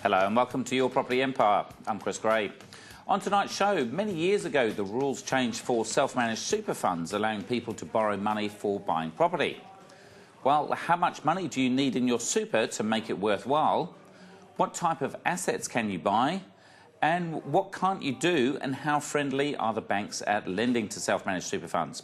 Hello and welcome to Your Property Empire. I'm Chris Gray. On tonight's show, many years ago the rules changed for self-managed super funds, allowing people to borrow money for buying property. Well, how much money do you need in your super to make it worthwhile? What type of assets can you buy? And what can't you do, and how friendly are the banks at lending to self-managed super funds?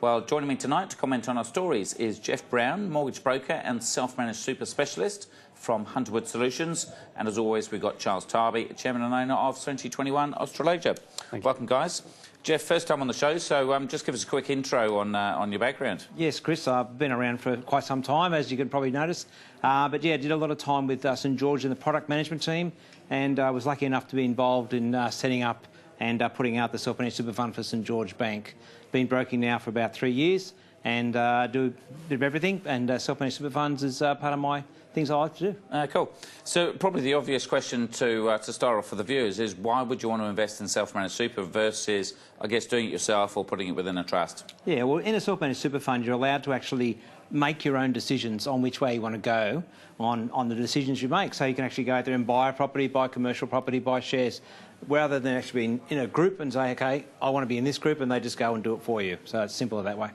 Well, joining me tonight to comment on our stories is Jeff Brown, mortgage broker and self-managed super specialist from Hunterwood Solutions. And as always, we've got Charles Tarbey, chairman and owner of 2021 Australasia. Welcome, guys. Jeff, first time on the show, so just give us a quick intro on your background. Yes, Chris, I've been around for quite some time, as you can probably notice. But yeah, I did a lot of time with St George in the product management team, and I was lucky enough to be involved in setting up and putting out the self-managed super fund for St George Bank. Been broking now for about 3 years, and do a bit of everything, and self-managed super funds is part of my things I like to do. Cool. So probably the obvious question to start off for the viewers is, why would you want to invest in self-managed super versus, I guess, doing it yourself or putting it within a trust? Yeah, well, in a self-managed super fund, you're allowed to actually make your own decisions on which way you want to go on the decisions you make. So you can actually go out there and buy a property, buy commercial property, buy shares, rather than actually being in a group and say, OK, I want to be in this group, and they just go and do it for you. So it's simpler that way.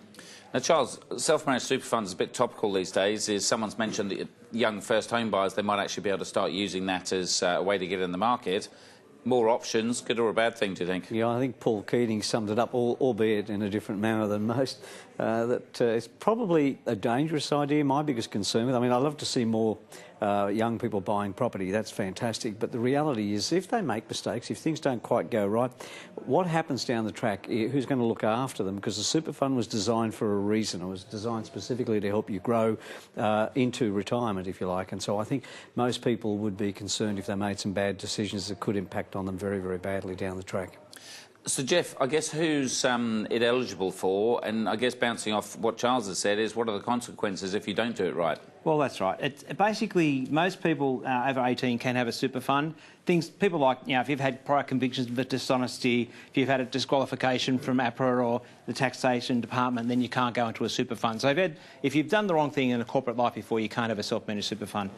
Now, Charles, self-managed super funds is a bit topical these days. Someone's mentioned that young first home buyers, they might actually be able to start using that as a way to get in the market. More options, good or a bad thing, do you think? Yeah, I think Paul Keating summed it up, albeit in a different manner than most, that it's probably a dangerous idea. My biggest concern with it, I mean, I love to see more young people buying property. That's fantastic. But the reality is, if they make mistakes, if things don't quite go right, what happens down the track? Who's going to look after them? Because the super fund was designed for a reason. It was designed specifically to help you grow into retirement, if you like. And so I think most people would be concerned if they made some bad decisions that could impact on them very, very badly down the track. So, Jeff, I guess who's it eligible for? And I guess bouncing off what Charles has said is, what are the consequences if you don't do it right? Well, that's right. Basically, most people over 18 can have a super fund. People like, if you've had prior convictions for dishonesty, if you've had a disqualification from APRA or the taxation department, then you can't go into a super fund. So if you've done the wrong thing in a corporate life before, you can't have a self-managed super fund.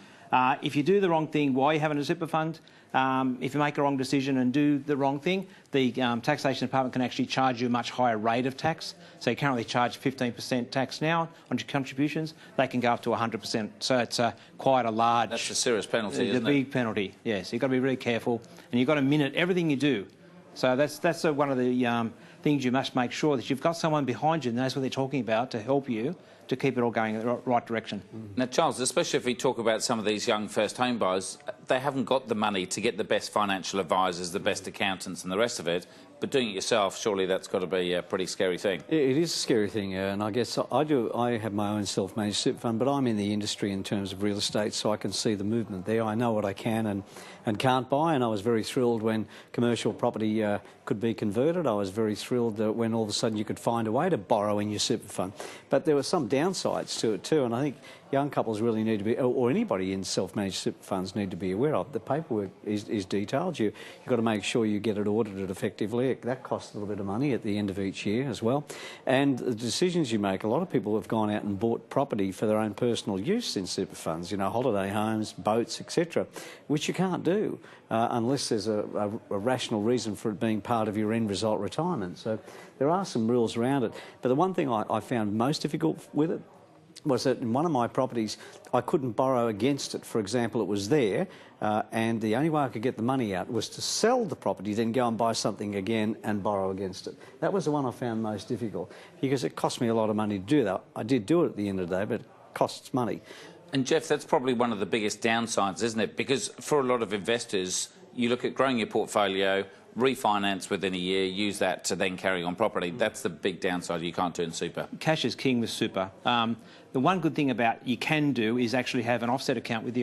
If you do the wrong thing while you're having a super fund, if you make a wrong decision and do the wrong thing, the taxation department can actually charge you a much higher rate of tax. So you currently charge 15% tax now on your contributions. They can go up to 100%. So it's quite a large... That's a serious penalty, isn't it? It's a big penalty, yes. You've got to be really careful, and you've got to minute everything you do. So that's one of the things you must make sure, that you've got someone behind you that knows what they're talking about to help you to keep it all going in the right direction. Now, Charles, especially if we talk about some of these young first home buyers, they haven't got the money to get the best financial advisors, the best accountants and the rest of it, but doing it yourself, surely that's got to be a pretty scary thing. It is a scary thing, and I guess I have my own self-managed super fund, but I'm in the industry in terms of real estate, so I can see the movement there. I know what I can and can't buy, and I was very thrilled when commercial property could be converted. I was very thrilled that when all of a sudden you could find a way to borrow in your super fund. But there were some downsides to it too, and I think young couples really need to be, or anybody in self-managed super funds need to be aware of. The paperwork is detailed. You've got to make sure you get it audited effectively. That costs a little bit of money at the end of each year as well. And the decisions you make, a lot of people have gone out and bought property for their own personal use in super funds, holiday homes, boats, etc., which you can't do unless there's a rational reason for it being part of your end result retirement. So there are some rules around it. But the one thing I found most difficult with it was that in one of my properties, I couldn't borrow against it. For example, it was there, and the only way I could get the money out was to sell the property, then go and buy something again and borrow against it. That was the one I found most difficult, because it cost me a lot of money to do that. I did do it at the end of the day, but it costs money. And Jeff, that's probably one of the biggest downsides, isn't it? Because for a lot of investors, you look at growing your portfolio, refinance within a year, use that to then carry on property. That's the big downside you can't do in super. Cash is king with super. The one good thing about you can do is actually have an offset account with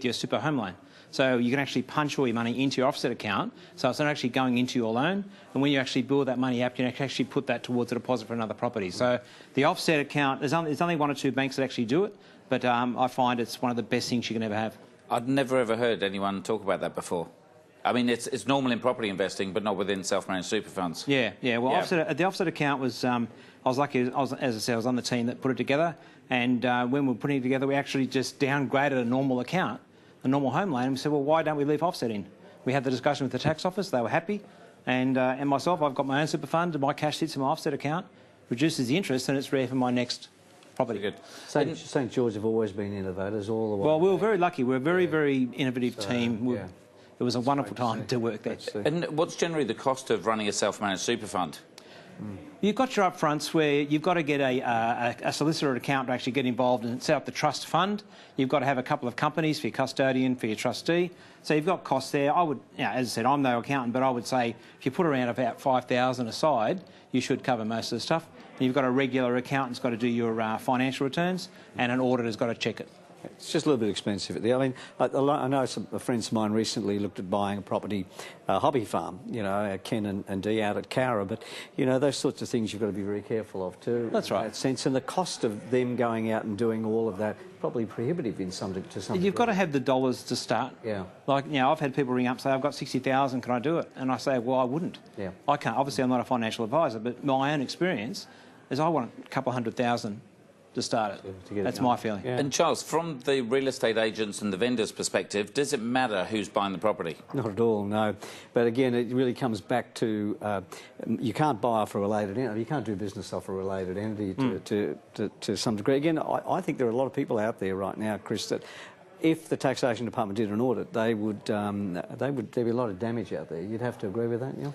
your super home loan. So you can actually punch all your money into your offset account, so it's not actually going into your loan. And when you actually build that money up, you can actually put that towards a deposit for another property. So the offset account, there's only one or two banks that actually do it, but I find it's one of the best things you can ever have. I'd never ever heard anyone talk about that before. I mean, it's normal in property investing, but not within self-managed super funds. Yeah. Well, yeah. The offset account was, I was lucky, as I said, I was on the team that put it together, and when we were putting it together, we actually just downgraded a normal account a normal home loan. And we said, well, why don't we leave offset in? We had the discussion with the tax office. They were happy. And myself, I've got my own super fund, and my cash sits in my offset account, reduces the interest, and it's ready for my next property. Good. St George have always been innovators all the way. Well, we were very lucky. We're a very, very innovative team. Yeah. It was a wonderful time to work there. And what's generally the cost of running a self-managed super fund? You've got your upfronts where you've got to get a solicitor account to actually get involved and set up the trust fund. You've got to have a couple of companies for your custodian, for your trustee. So you've got costs there. I would, as I said, I'm no accountant, but I would say if you put around about $5,000 aside, you should cover most of the stuff. And you've got a regular accountant's got to do your financial returns, and an auditor's got to check it. It's just a little bit expensive at the. I mean, I know some friends of mine recently looked at buying a property, hobby farm, Ken and Dee out at Cowra, but, those sorts of things you've got to be very careful of too. That's right. In that sense, and the cost of them going out and doing all of that, probably prohibitive to some degree. You've got to have the dollars to start. Yeah. Like, I've had people ring up and say, I've got 60,000, can I do it? And I say, well, I wouldn't. Yeah. I can't. Obviously, I'm not a financial advisor, but my own experience is I want a couple of $100,000 to start it. To get That's it my going. feeling. Yeah. And Charles, from the real estate agents and the vendors' perspective, does it matter who's buying the property? Not at all, no. But again, it really comes back to you can't buy off a related entity. You can't do business off a related entity to some degree. Again, I think there are a lot of people out there right now, Chris, that if the taxation department did an audit, there'd be a lot of damage out there. You'd have to agree with that, Neil?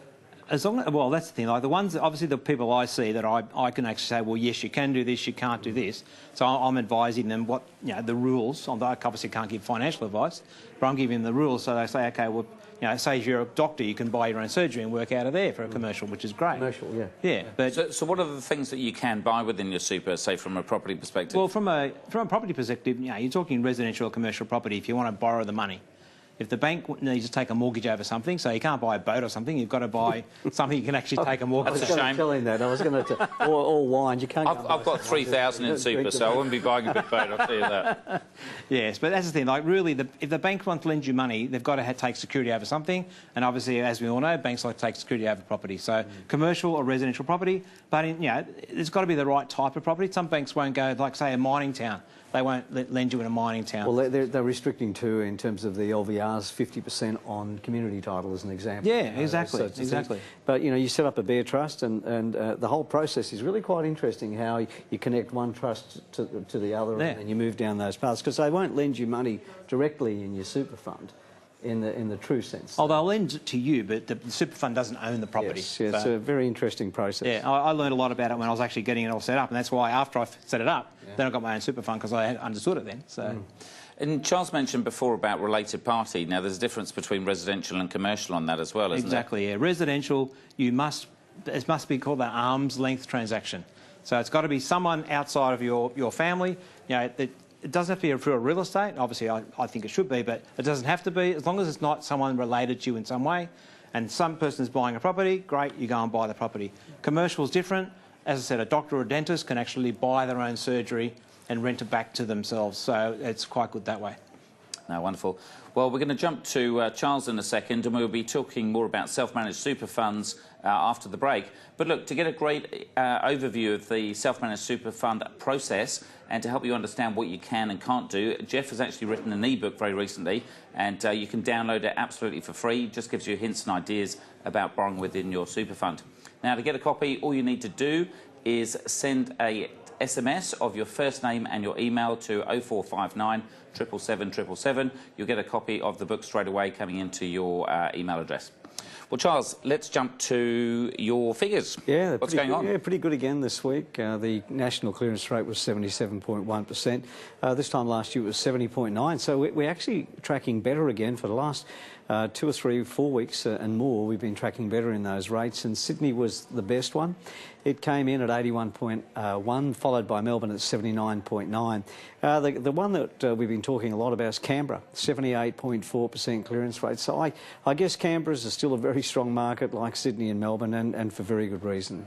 Well, that's the thing. Like the ones, obviously, the people I see that I can actually say, well, yes, you can do this, you can't do this. So I'm advising them what the rules. I obviously can't give financial advice, but I'm giving them the rules. So they say, okay, well, say if you're a doctor, you can buy your own surgery and work out of there for a commercial, which is great. Commercial, yeah. Yeah, but So what are the things that you can buy within your super, say, from a property perspective? well, from a property perspective, you're talking residential or commercial property. If you want to borrow the money. If the bank needs to take a mortgage over something, so you can't buy a boat or something, you've got to buy something you can actually take a mortgage That's a over. shame. Tell him that. I was going to or wine. You can't. I've got 3,000 in super, so I wouldn't be buying a big boat, I'll tell you that. Yes, but that's the thing. Like, really, if the bank wants to lend you money, they've got to take security over something. And obviously, as we all know, banks like to take security over property. So commercial or residential property, but there's got to be the right type of property. Some banks won't go, like, say, a mining town. They won't lend you in a mining town. Well, they're restricting too in terms of the LVRs 50% on community title as an example. Yeah, exactly, exactly. But you set up a bare trust, and the whole process is really quite interesting. How you connect one trust to the other, and you move down those paths, because they won't lend you money directly in your super fund. In the true sense. Oh, they'll lend it to you, but the super fund doesn't own the property. Yes, so it's a very interesting process. Yeah, I learned a lot about it when I was actually getting it all set up, and that's why after I set it up, then I got my own super fund, because I understood it then. So. And Charles mentioned before about related party. Now, there's a difference between residential and commercial on that as well, isn't there? Exactly, yeah. Residential, it must be called an arm's length transaction. So it's got to be someone outside of your family. It doesn't have to be through a real estate. Obviously, I think it should be, but it doesn't have to be. As long as it's not someone related to you in some way, and some person is buying a property, great, you go and buy the property. Commercial is different. As I said, a doctor or a dentist can actually buy their own surgery and rent it back to themselves. So it's quite good that way. No, wonderful. Well, we're going to jump to Charles in a second, and we'll be talking more about self-managed super funds after the break. But look, to get a great overview of the self-managed super fund process and to help you understand what you can and can't do, Jeff has actually written an e-book very recently, and you can download it absolutely for free. It just gives you hints and ideas about borrowing within your super fund. Now, to get a copy, all you need to do is send a SMS of your first name and your email to 0459 777 777. You'll get a copy of the book straight away coming into your email address. Well, Charles, let's jump to your figures. Yeah, what's going on? Yeah, pretty good again this week. The national clearance rate was 77.1%. This time last year it was 70.9%. So we're actually tracking better again for the last 2 or 3, 4 weeks and more. We've been tracking better in those rates, and Sydney was the best one. It came in at 81.1, followed by Melbourne at 79.9. The one that we've been talking a lot about is Canberra, 78.4% clearance rate. So I guess Canberra's is still a very strong market like Sydney and Melbourne, and for very good reason.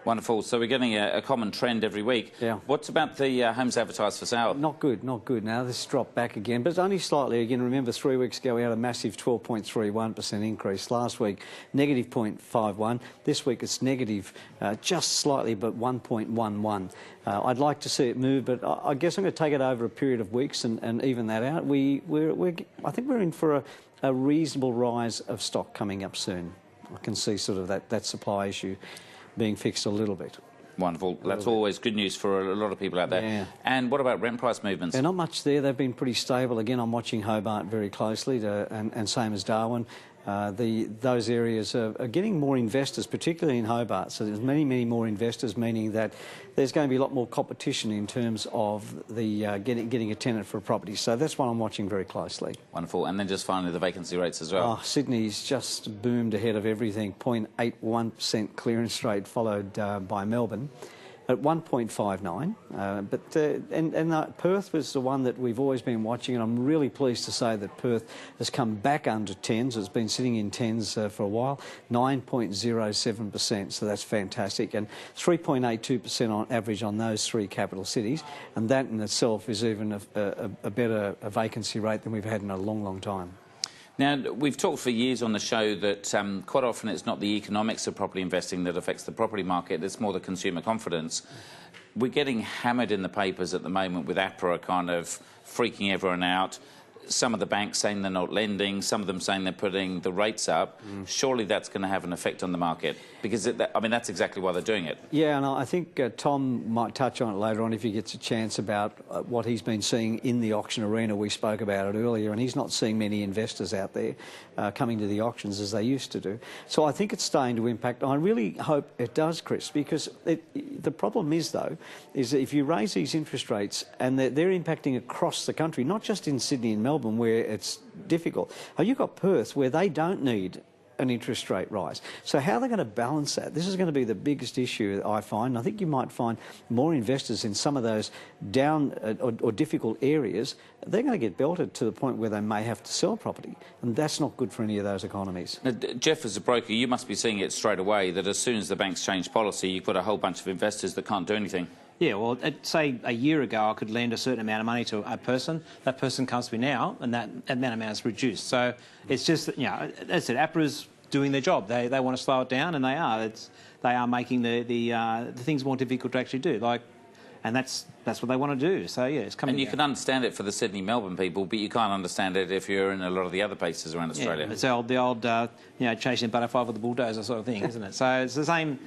Wonderful. So we're getting a common trend every week. Yeah. What's about the homes advertised for sale? Not good, not good. Now this dropped back again, but it's only slightly. Again, remember 3 weeks ago we had a massive 12.31% increase. Last week, negative 0.51. This week it's negative just slightly, but 1.11. I'd like to see it move, but I guess I'm going to take it over a period of weeks and even that out. I think we're in for a reasonable rise of stock coming up soon. I can see sort of that supply issue being fixed a little bit. Wonderful. That's always good news for a lot of people out there. Yeah. And what about rent price movements? They're not much there. They've been pretty stable. Again, I'm watching Hobart very closely, and same as Darwin. Those areas are getting more investors, particularly in Hobart. So there's many more investors, meaning that there's going to be a lot more competition in terms of the getting a tenant for a property. So that's what I'm watching very closely. Wonderful. And then just finally the vacancy rates as well. Oh, Sydney's just boomed ahead of everything. 0.81% clearance rate, followed by Melbourne at 1.59. Perth was the one that we've always been watching, and I'm really pleased to say that Perth has come back under 10s. It's been sitting in 10s for a while, 9.07%, so that's fantastic, and 3.82% on average on those three capital cities, and that in itself is even a better vacancy rate than we've had in a long time. Now, we've talked for years on the show that quite often it's not the economics of property investing that affects the property market, it's more the consumer confidence. We're getting hammered in the papers at the moment with APRA kind of freaking everyone out. Some of the banks saying they're not lending, some of them saying they're putting the rates up. Surely that's going to have an effect on the market, because, I mean, that's exactly why they're doing it. Yeah, and I think Tom might touch on it later on if he gets a chance about what he's been seeing in the auction arena. We spoke about it earlier, and he's not seeing many investors out there coming to the auctions as they used to do. So I think it's starting to impact. I really hope it does, Chris, because the problem is, though, is that if you raise these interest rates, and they're impacting across the country, not just in Sydney and Melbourne, where it's difficult. You've got Perth, where they don't need an interest rate rise. So how are they going to balance that? This is going to be the biggest issue, I find. I think you might find more investors in some of those down or difficult areas. They're going to get belted to the point where they may have to sell property, and that's not good for any of those economies. Now, Jeff, as a broker, you must be seeing it straight away that as soon as the banks change policy, you've got a whole bunch of investors that can't do anything. Yeah, well, say a year ago I could lend a certain amount of money to a person. That person comes to me now, and that amount is reduced. So it's just, you know, as I said, APRA's doing their job. They want to slow it down, and they are. They are making the things more difficult to actually do. And that's what they want to do. So yeah, it's coming. And you can understand it for the Sydney, Melbourne people, but you can't understand it if you're in a lot of the other places around Australia. Yeah, it's the old you know, chasing a butterfly with a bulldozer sort of thing, isn't it? So it's the same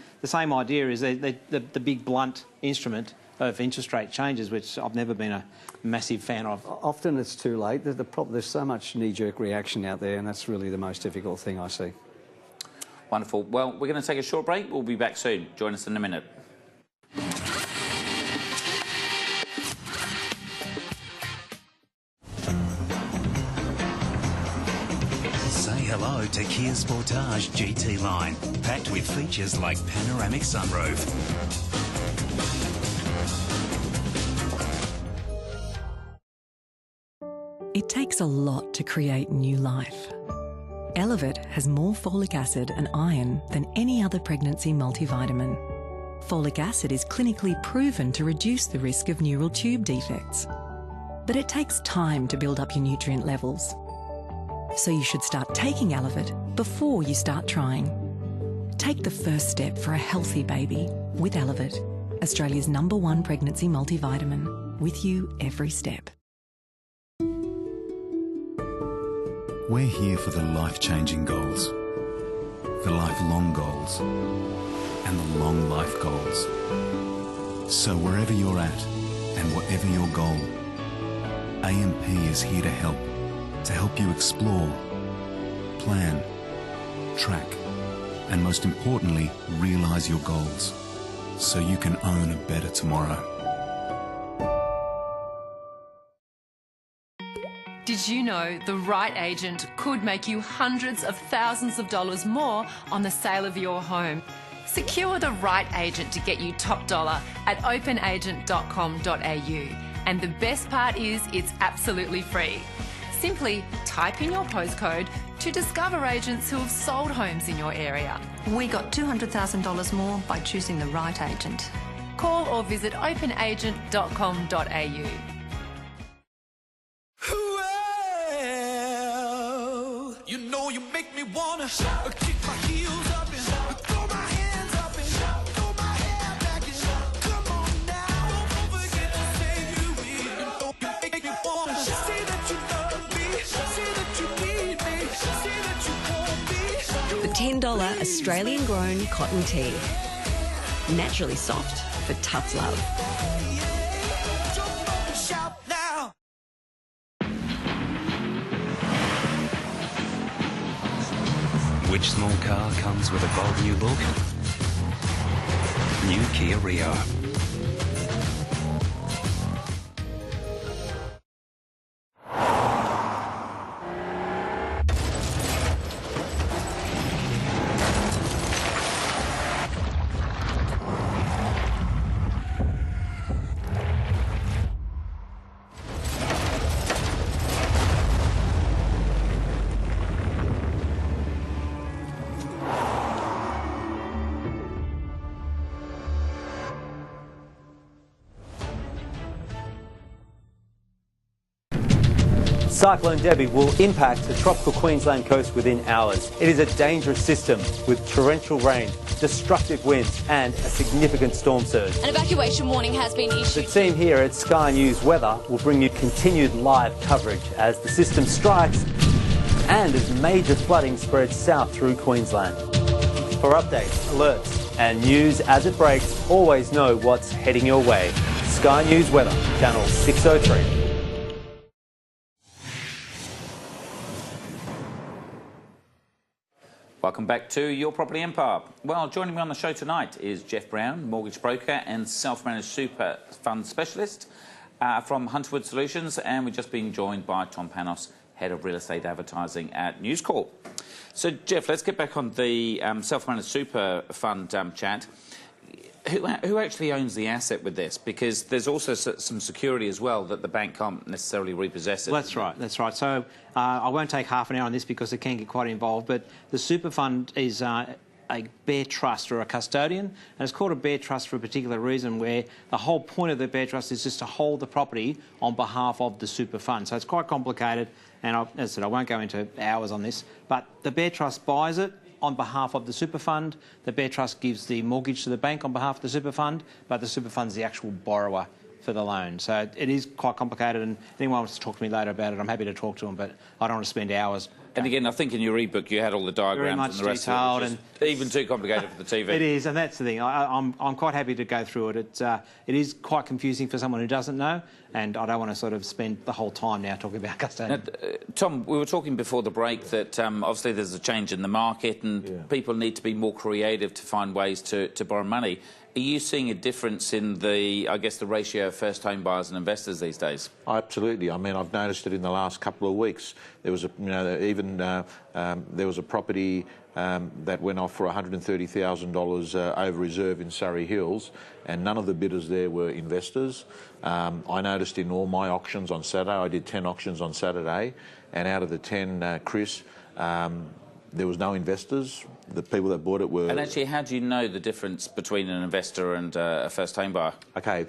idea. Is the big blunt instrument of interest rate changes, which I've never been a massive fan of. Often it's too late. There's so much knee-jerk reaction out there, and that's really the most difficult thing I see. Wonderful. Well, we're going to take a short break. We'll be back soon. Join us in a minute. Say hello to Kia Sportage GT line, packed with features like panoramic sunroof. It takes a lot to create new life. Elevit has more folic acid and iron than any other pregnancy multivitamin. Folic acid is clinically proven to reduce the risk of neural tube defects. But it takes time to build up your nutrient levels. So you should start taking Elevit before you start trying. Take the first step for a healthy baby with Elevit, Australia's #1 pregnancy multivitamin, with you every step. We're here for the life-changing goals, the lifelong goals, and the long life goals. So wherever you're at and whatever your goal, AMP is here to help you explore, plan, track, and most importantly, realise your goals, so you can own a better tomorrow. Did you know the right agent could make you hundreds of thousands of dollars more on the sale of your home? Secure the right agent to get you top dollar at openagent.com.au. And the best part is it's absolutely free. Simply type in your postcode, to discover agents who have sold homes in your area. We got $200,000 more by choosing the right agent. Call or visit openagent.com.au. Well, you know you make me wanna kick my heels up and throw my hands up and throw my hair back and come on now, don't forget to say you will. You know you make me wanna say that you love me, say that you need me, say that you want me. The $10 Australian grown cotton tee. Naturally soft for tough love. Jump up and shout now. Which small car comes with a bold new look? New Kia Rio. Cyclone Debbie will impact the tropical Queensland coast within hours. It is a dangerous system with torrential rain, destructive winds and a significant storm surge. An evacuation warning has been The issued. team here at Sky News Weather will bring you continued live coverage as the system strikes and as major flooding spreads south through Queensland. For updates, alerts and news as it breaks, always know what's heading your way. Sky News Weather, Channel 603. Welcome back to Your Property Empire. Well, joining me on the show tonight is Jeff Brown, mortgage broker and self-managed super fund specialist from Hunterwood Solutions, and we're just being joined by Tom Panos, head of real estate advertising at News Corp. So, Jeff, let's get back on the self-managed super fund chat. Who actually owns the asset with this? Because there's also some security as well that the bank can't necessarily repossess it. Well, that's right, that's right. So I won't take half an hour on this because it can get quite involved, but the super fund is a bare trust or a custodian, and it's called a bare trust for a particular reason where the whole point of the bare trust is just to hold the property on behalf of the super fund. So it's quite complicated, and as I said, I won't go into hours on this, but the bare trust buys it on behalf of the super fund. The bare trust gives the mortgage to the bank on behalf of the super fund, but the super fund's the actual borrower for the loan. So it is quite complicated, and anyone wants to talk to me later about it, I'm happy to talk to them, but I don't want to spend hours. And again, I think in your ebook you had all the diagrams and the rest of it, which is even too complicated for the TV. It is, and that's the thing. I'm quite happy to go through it. It is quite confusing for someone who doesn't know, and I don't want to sort of spend the whole time now talking about custodian. Tom, we were talking before the break that obviously there's a change in the market and people need to be more creative to find ways to borrow money. Are you seeing a difference in the, I guess, the ratio of first home buyers and investors these days? Absolutely. I mean, I've noticed it in the last couple of weeks. There was a, there was a property that went off for $130,000 over reserve in Surrey Hills, and none of the bidders there were investors. I noticed in all my auctions on Saturday, I did 10 auctions on Saturday, and out of the 10, Chris, there was no investors. The people that bought it were... And actually, how do you know the difference between an investor and a first home buyer? Okay,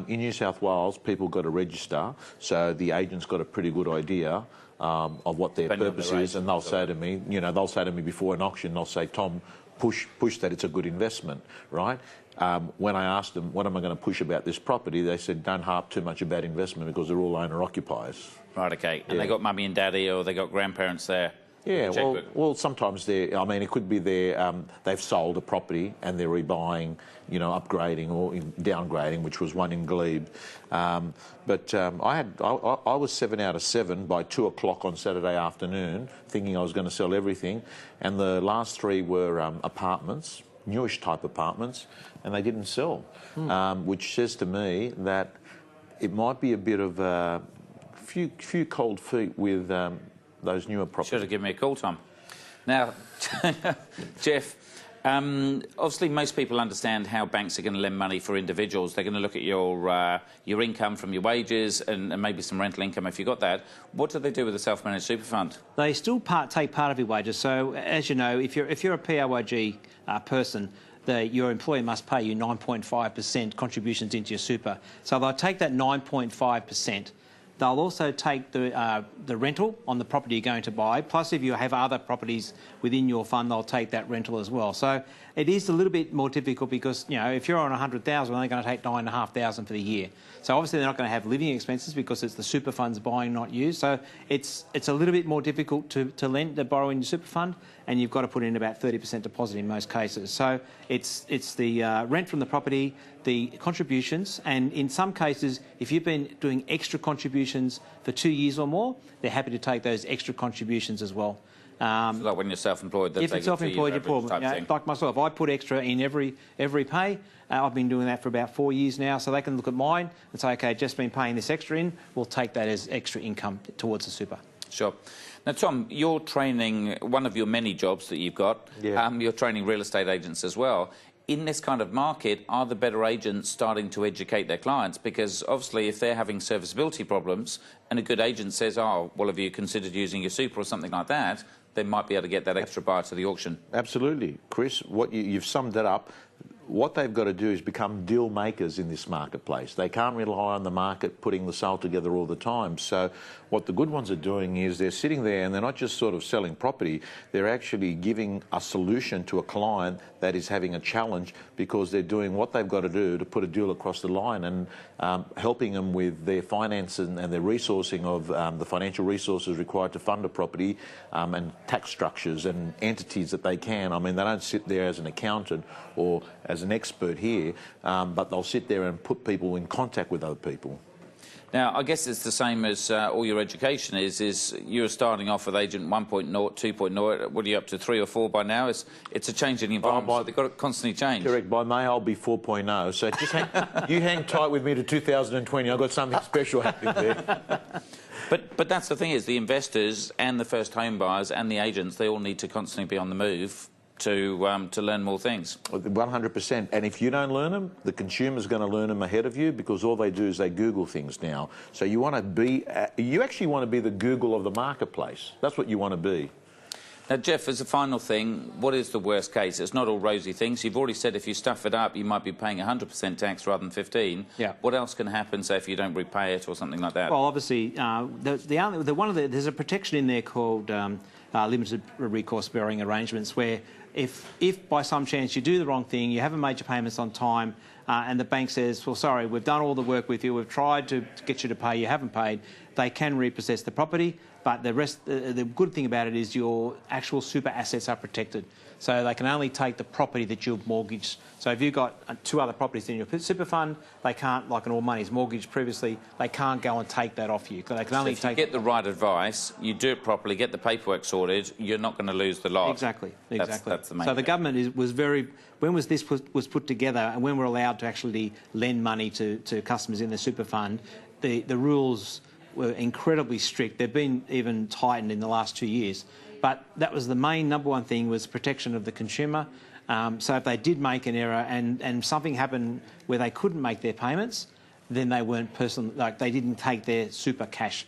in New South Wales, people got to register, so the agent's got a pretty good idea of what their purpose is, and they'll say to me, you know, they'll say to me before an auction, they'll say, Tom, push that it's a good investment, right? When I asked them, what am I going to push about this property, they said, don't harp too much about investment because they're all owner-occupiers. Right, okay. And they got mummy and daddy or they got grandparents there? Yeah, well, sometimes I mean, it could be they've sold a property and they're rebuying, you know, upgrading or downgrading, which was one in Glebe. I was 7 out of 7 by 2 o'clock on Saturday afternoon, thinking I was going to sell everything, and the last 3 were apartments, newish type apartments, and they didn't sell, which says to me that it might be a bit of a few cold feet with those newer properties. Should have given me a call, Tom. Now, Jeff, Obviously, most people understand how banks are going to lend money for individuals. They're going to look at your income from your wages and maybe some rental income if you've got that. What do they do with a self-managed super fund? They still take part of your wages. So, as you know, if you're a PAYG person, your employer must pay you 9.5% contributions into your super. So they'll take that 9.5%. They'll also take the rental on the property you're going to buy, plus if you have other properties within your fund, they'll take that rental as well. So it is a little bit more difficult because, you know, if you're on 100,000, they're going to take 9,500 for the year. So obviously they're not going to have living expenses because it's the super funds buying, not you. So it's a little bit more difficult to borrow in your super fund, and you've got to put in about 30% deposit in most cases. So it's the rent from the property, the contributions, and in some cases, if you've been doing extra contributions for 2 years or more, they're happy to take those extra contributions as well. Like when you're self-employed, if you're self-employed, like myself, I put extra in every pay. I've been doing that for about 4 years now, so they can look at mine and say, okay, just been paying this extra in, we'll take that as extra income towards the super. Sure. Now, Tom, you're training, one of your many jobs that you've got, you're training real estate agents as well. In this kind of market, are the better agents starting to educate their clients? Because obviously if they're having serviceability problems and a good agent says, oh, well, have you considered using your super or something like that, they might be able to get that extra buyer to the auction. Absolutely. Chris, you've summed that up. What they've got to do is become deal makers in this marketplace. They can't rely on the market putting the sale together all the time. So what the good ones are doing is they're sitting there and they're not just sort of selling property, they're actually giving a solution to a client that is having a challenge because they're doing what they've got to do to put a deal across the line and helping them with their finances and their resourcing of the financial resources required to fund a property and tax structures and entities that they can. I mean, they don't sit there as an accountant or as an expert here, but they'll sit there and put people in contact with other people. Now, I guess it's the same as all your education is you're starting off with agent 1.0, 2.0, what are you up to, 3 or 4 by now? It's a changing environment, so they've got to constantly change. Correct, by May I'll be 4.0, so just hang tight with me to 2020, I've got something special happening there. But that's the thing is, the investors and the first home buyers and the agents, they all need to constantly be on the move to learn more things. 100%. And if you don't learn them, the consumer's going to learn them ahead of you because all they do is they Google things now. So you want to be, you actually want to be the Google of the marketplace. That's what you want to be. Now, Jeff, as a final thing, what is the worst case? It's not all rosy things. You've already said if you stuff it up, you might be paying 100% tax rather than 15%. Yeah. What else can happen, say, if you don't repay it or something like that? Well, obviously, there's a protection in there called limited recourse borrowing arrangements where if by some chance you do the wrong thing, you haven't made your payments on time, and the bank says, well, sorry, we've done all the work with you, we've tried to get you to pay, you haven't paid, they can repossess the property, but the good thing about it is your actual super assets are protected. So they can only take the property that you've mortgaged. So if you've got 2 other properties in your super fund, they can't, like an all money's mortgage previously, they can't go and take that off you. They can only if you get the right advice, you do it properly, get the paperwork sorted, you're not going to lose the lot. Exactly. That's the main So the thing. government was very, when was this was put together and when we're allowed to actually lend money to customers in the super fund, the rules were incredibly strict. They've been even tightened in the last 2 years. But that was the main #1 thing, was protection of the consumer. So if they did make an error and something happened where they couldn't make their payments, then they weren't they didn't take their super cash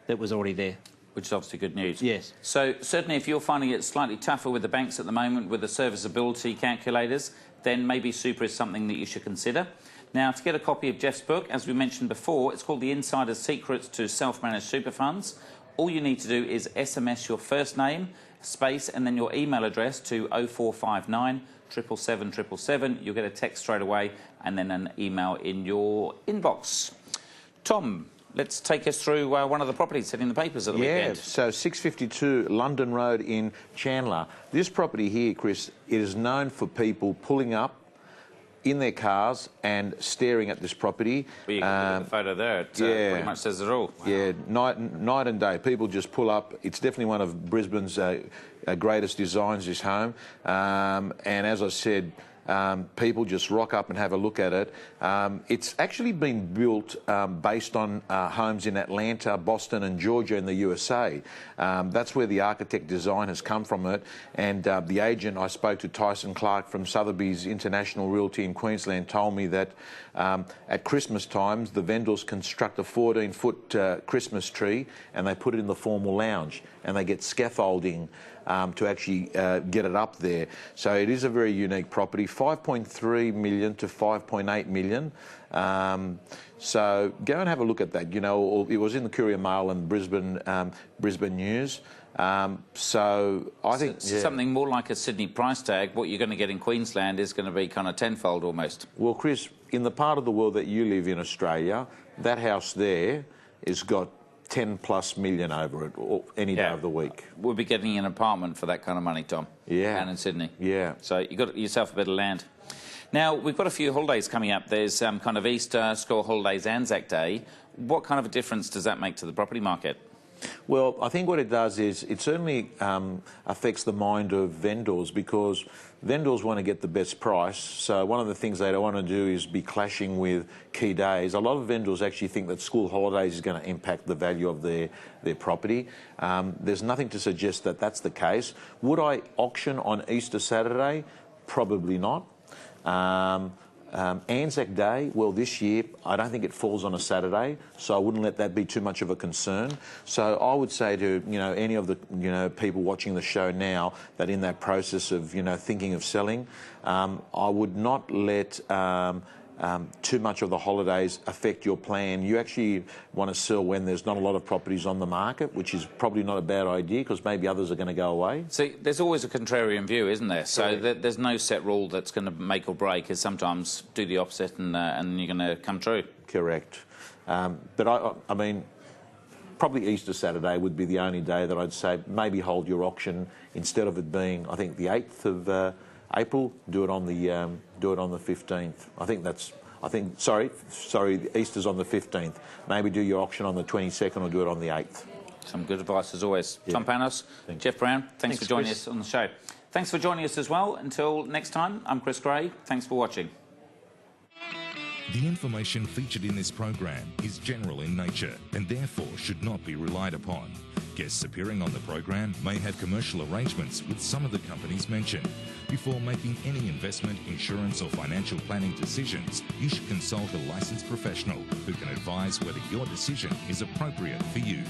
that was already there. Which is obviously good news. Yes. So certainly if you're finding it slightly tougher with the banks at the moment with the serviceability calculators, then maybe super is something that you should consider. Now, to get a copy of Jeff's book, as we mentioned before, it's called The Insider's Secrets to Self-Managed Super Funds. All you need to do is SMS your first name, space, and then your email address to 0459 777 777. You'll get a text straight away and then an email in your inbox. Tom, let's take us through one of the properties set in the papers at the weekend. Yeah, so 652 London Road in Chandler. This property here, Chris, it is known for people pulling up in their cars and staring at this property. Well, you can look at the photo there. It pretty much says it all. Wow. Yeah, night and day. People just pull up. It's definitely one of Brisbane's greatest designs, this home. And as I said, people just rock up and have a look at it. It's actually been built based on homes in Atlanta, Boston and Georgia in the USA. That's where the architect design has come from it. And the agent I spoke to, Tyson Clark from Sotheby's International Realty in Queensland, told me that at Christmas times the vendors construct a 14-foot Christmas tree and they put it in the formal lounge and they get scaffolding to actually get it up there. So it is a very unique property, 5.3 million to 5.8 million. So go and have a look at that. You know, it was in the Courier Mail and Brisbane News. So I think something more like a Sydney price tag. What you're going to get in Queensland is going to be kind of tenfold almost. Well, Chris, in the part of the world that you live in, Australia, that house there has got 10+ million over it any day of the week. We'll be getting an apartment for that kind of money, Tom. Yeah. Down in Sydney. Yeah. So you've got yourself a bit of land. Now, we've got a few holidays coming up. There's kind of Easter, school holidays, Anzac Day. What kind of a difference does that make to the property market? Well, I think what it does is it certainly affects the mind of vendors, because vendors want to get the best price. So one of the things they don't want to do is be clashing with key days. A lot of vendors actually think that school holidays is going to impact the value of their property. There's nothing to suggest that that's the case. Would I auction on Easter Saturday? Probably not. Anzac Day, well, this year I don't think it falls on a Saturday, so I wouldn't let that be too much of a concern. So I would say to any of the people watching the show now that in that process of thinking of selling, I would not let too much of the holidays affect your plan. You actually want to sell when there's not a lot of properties on the market, which is probably not a bad idea because maybe others are going to go away. See, there's always a contrarian view, isn't there? So there's no set rule that's going to make or break, because sometimes do the opposite and you're going to come true. Correct. But I mean, probably Easter Saturday would be the only day that I'd say maybe hold your auction instead of it being, I think, the 8th of April. Do it on the 15th. Sorry, Easter's on the 15th. Maybe do your auction on the 22nd or do it on the 8th. Some good advice as always. Yeah. Tom Panos, Jeff Brown, thanks for joining us on the show. Thanks for joining us as well. Until next time, I'm Chris Gray. Thanks for watching. The information featured in this program is general in nature and therefore should not be relied upon. Guests appearing on the program may have commercial arrangements with some of the companies mentioned. Before making any investment, insurance or financial planning decisions, you should consult a licensed professional who can advise whether your decision is appropriate for you.